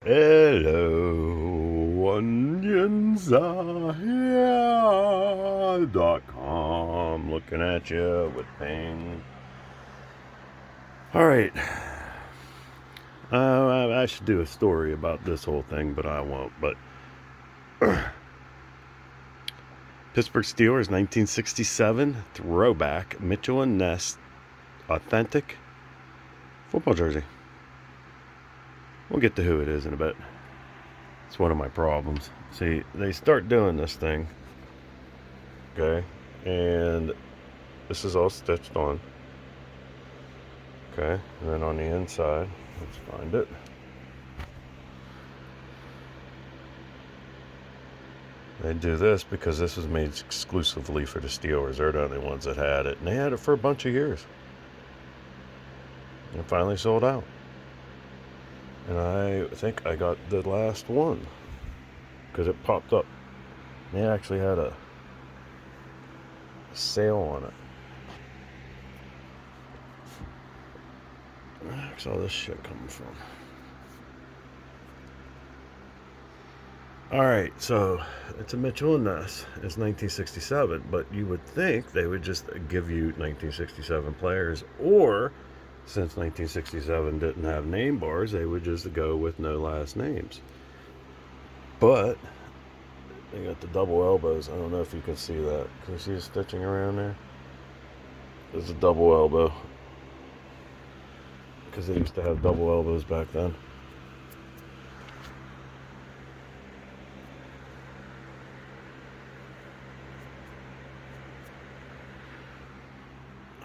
Hello, onionsahia.com. Looking at you with pain. Alright. I should do a story about this whole thing, but I won't. But Pittsburgh Steelers 1967 throwback Mitchell and Ness authentic football jersey. We'll get to who it is in a bit. It's one of my problems. See, they start doing this thing, okay, and this is all stitched on, okay, and then on the inside, let's find it. They do this because this was made exclusively for the Steelers. They're the only ones that had it, and they had it for a bunch of years. And finally sold out. And I think I got the last one because it popped up. They actually had a sale on it. Where's all this shit coming from? Alright, so it's a Mitchell and Ness. It's 1967, but you would think they would just give you 1967 players, or since 1967 didn't have name bars, they would just go with no last names. But they got the double elbows. I don't know if you can see that. Can you see the stitching around there? There's a double elbow, because they used to have double elbows back then.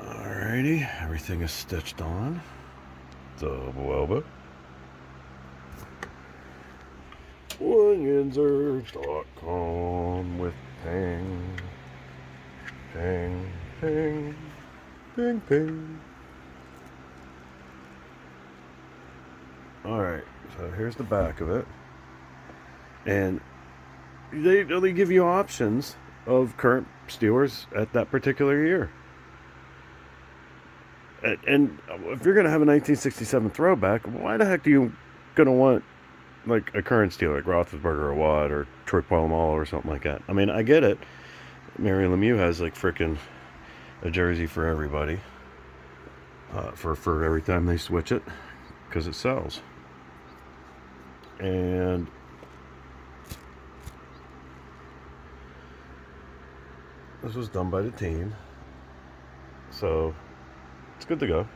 Alrighty, everything is stitched on. Double elbow. Onionsurge.com with ping. Ping, ping, ping, ping. Alright, so here's the back of it. And they give you options of current Steelers at that particular year. And if you're going to have a 1967 throwback, why the heck are you going to want like a current Steeler, like Roethlisberger or Watt or Troy Polamalu or something like that? I mean, I get it. Mary Lemieux has like freaking a jersey for everybody, for every time they switch it, because it sells. And this was done by the team, so it's good to go.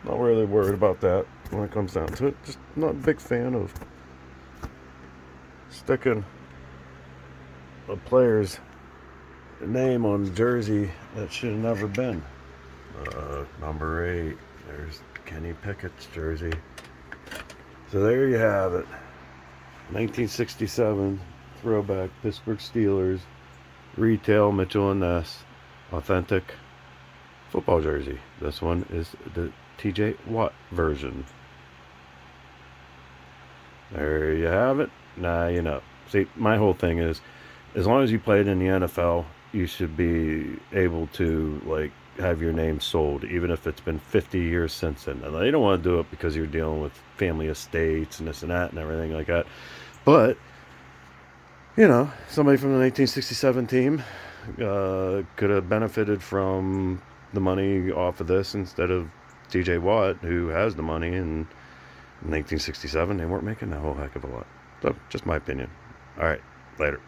Not really worried about that when it comes down to it. Just not a big fan of sticking a player's name on the jersey that should have never been. Number 8, there's Kenny Pickett's jersey. So there you have it. 1967 throwback Pittsburgh Steelers retail Mitchell and Ness authentic football jersey. This one is the TJ Watt version. There you have it. Now you know. See, my whole thing is, as long as you played in the NFL, you should be able to like have your name sold, even if it's been 50 years since then. And they don't want to do it because you're dealing with family estates and this and that and everything like that. But you know, somebody from the 1967 team could have benefited from the money off of this instead of TJ Watt, who has the money. And in 1967 they weren't making a whole heck of a lot. So just my opinion. All right, later.